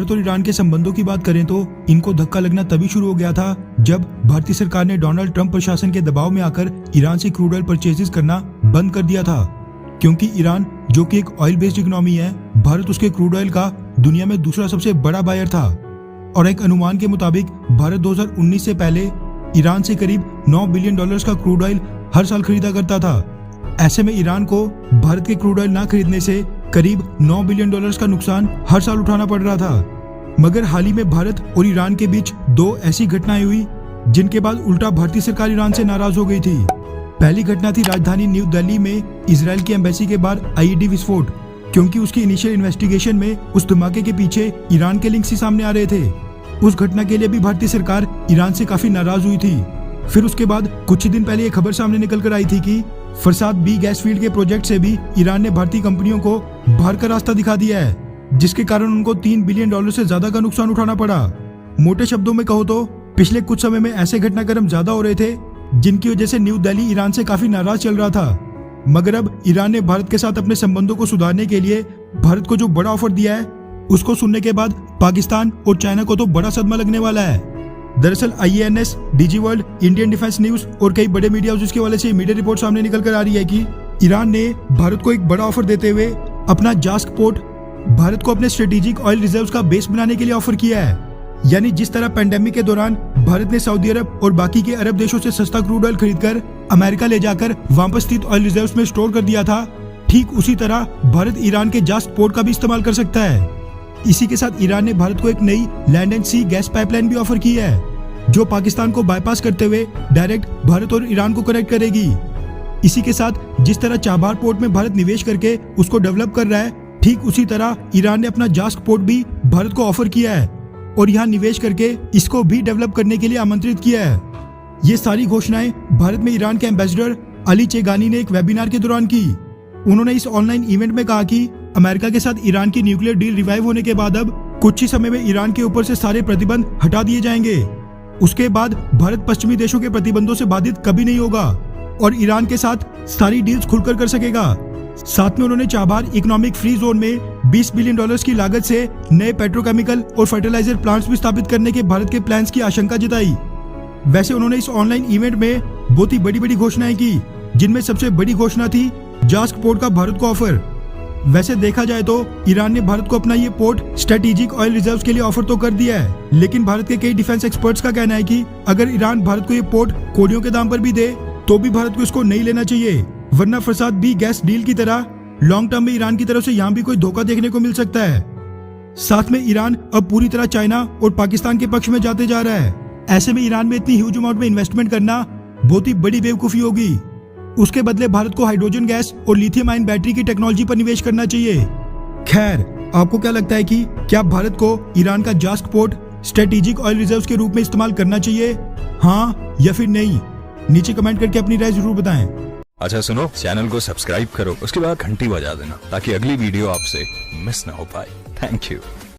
भारत और ईरान के संबंधों की बात करें तो इनको धक्का लगना तभी शुरू हो गया था जब भारतीय सरकार ने डोनाल्ड ट्रंप प्रशासन के दबाव में आकर ईरान से क्रूड ऑयल परचेजेस करना बंद कर दिया था। क्योंकि ईरान जो कि एक ऑयल बेस्ड इकोनॉमी है, भारत उसके क्रूड ऑयल का दुनिया में दूसरा सबसे बड़ा बायर था और एक अनुमान के मुताबिक भारत 2019 से पहले ईरान से करीब $9 बिलियन का क्रूड ऑयल हर साल खरीदा करता था। ऐसे में ईरान को भारत के क्रूड ऑयल ना खरीदने से करीब $9 बिलियन का नुकसान हर साल उठाना पड़ रहा था। मगर हाल ही में भारत और ईरान के बीच दो ऐसी घटनाएं हुई जिनके बाद उल्टा भारतीय सरकार ईरान से नाराज हो गई थी। पहली घटना थी राजधानी न्यू दिल्ली में इजराइल की एम्बेसी के बाहर आईईडी विस्फोट, क्योंकि उसकी इनिशियल इन्वेस्टिगेशन में उस धमाके के पीछे ईरान के लिंक्स ही सामने आ रहे थे। उस घटना के लिए भी भारतीय सरकार ईरान से काफी नाराज हुई थी। फिर उसके बाद कुछ ही दिन पहले ये खबर सामने निकल कर आई थी कि फरसाद बी गैस फील्ड के प्रोजेक्ट से भी ईरान ने भारतीय कंपनियों को बाहर का रास्ता दिखा दिया है, जिसके कारण उनको $3 बिलियन से ज्यादा का नुकसान उठाना पड़ा। मोटे शब्दों में कहो तो पिछले कुछ समय में ऐसे घटनाक्रम ज्यादा हो रहे थे जिनकी वजह से न्यू दिल्ली ईरान से काफी नाराज चल रहा था। मगर अब ईरान ने भारत के साथ अपने संबंधों को सुधारने के लिए भारत को जो बड़ा ऑफर दिया है, उसको सुनने के बाद पाकिस्तान और चाइना को तो बड़ा सदमा लगने वाला है। दरअसल IANS, DG world, Indian defence news और कई बड़े मीडिया हाउसेस के हवाले से मीडिया रिपोर्ट सामने निकल कर आ रही है कि ईरान ने भारत को एक बड़ा ऑफर देते हुए अपना जास्क पोर्ट भारत को अपने स्ट्रेटेजिक ऑयल रिजर्व्स का बेस बनाने के लिए ऑफर किया है। यानी जिस तरह पेंडेमिक के दौरान भारत ने सऊदी अरब और बाकी के अरब देशों से सस्ता क्रूड ऑयल खरीदकर अमेरिका ले जाकर वापस स्थित ऑयल रिजर्व्स में स्टोर कर दिया था, ठीक उसी तरह भारत ईरान के जास्क पोर्ट का भी इस्तेमाल कर सकता है। इसी के साथ ईरान ने भारत को एक नई land and sea gas pipeline भी ऑफर की है, जो पाकिस्तान को बाईपास करते हुए डायरेक्ट भारत और ईरान को कनेक्ट करेगी। इसी के साथ जिस तरह चाबहार पोर्ट में भारत निवेश करके उसको डेवलप कर रहा है, ठीक उसी तरह ईरान ने अपना जास्क पोर्ट भी भारत को ऑफर किया है और यहाँ निवेश करके इसको भी डेवलप करने के लिए आमंत्रित किया है। ये सारी घोषणाएं भारत में ईरान के एम्बेसडर अली चेगानी ने एक वेबिनार के दौरान की। उन्होंने इस ऑनलाइन इवेंट में कहा कि अमेरिका के साथ ईरान की न्यूक्लियर डील रिवाइव होने के बाद अब कुछ ही समय में ईरान के ऊपर से सारे प्रतिबंध हटा दिए जाएंगे। उसके बाद भारत पश्चिमी देशों के प्रतिबंधों से बाधित कभी नहीं होगा और ईरान के साथ सारी डील्स खुलकर कर सकेगा। साथ में उन्होंने चाबहार इकोनॉमिक फ्री जोन में $20 बिलियन की लागत से नए पेट्रोकेमिकल और फर्टिलाइजर प्लांट्स भी स्थापित करने के भारत के प्लान्स की आशंका जताई। वैसे उन्होंने इस ऑनलाइन इवेंट में बहुत ही बड़ी घोषणाएं की, जिनमें सबसे बड़ी घोषणा थी जास्क पोर्ट का भारत को ऑफर। वैसे देखा जाए तो ईरान ने भारत को अपना ये पोर्ट स्ट्रेटेजिक ऑयल रिजर्व्स के लिए ऑफर तो कर दिया है, लेकिन भारत के कई डिफेंस एक्सपर्ट्स का कहना है कि अगर ईरान भारत को ये पोर्ट कोड़ियों के दाम पर भी दे तो भी भारत को इसको नहीं लेना चाहिए, वरना फरसाद बी गैस डील की तरह लॉन्ग टर्म में ईरान की तरफ से यहाँ भी कोई धोखा देखने को मिल सकता है। साथ में ईरान अब पूरी तरह चाइना और पाकिस्तान के पक्ष में जाते जा रहा है। ऐसे में ईरान में इतनी ह्यूज अमाउंट में इन्वेस्टमेंट करना बहुत ही बड़ी बेवकूफी होगी। उसके बदले भारत को हाइड्रोजन गैस और लिथियम आयन बैटरी की टेक्नोलॉजी पर निवेश करना चाहिए। खैर, आपको क्या लगता है कि क्या भारत को ईरान का jacks port strategic oil reserves के रूप में इस्तेमाल करना चाहिए, हाँ या फिर नहीं? नीचे कमेंट करके अपनी राय जरूर बताएं। अच्छा सुनो, चैनल को सब्सक्राइब करो, उसके बाद घंटी बजा देना ताकि अगली वीडियो आपसे मिस ना हो पाए। Thank you.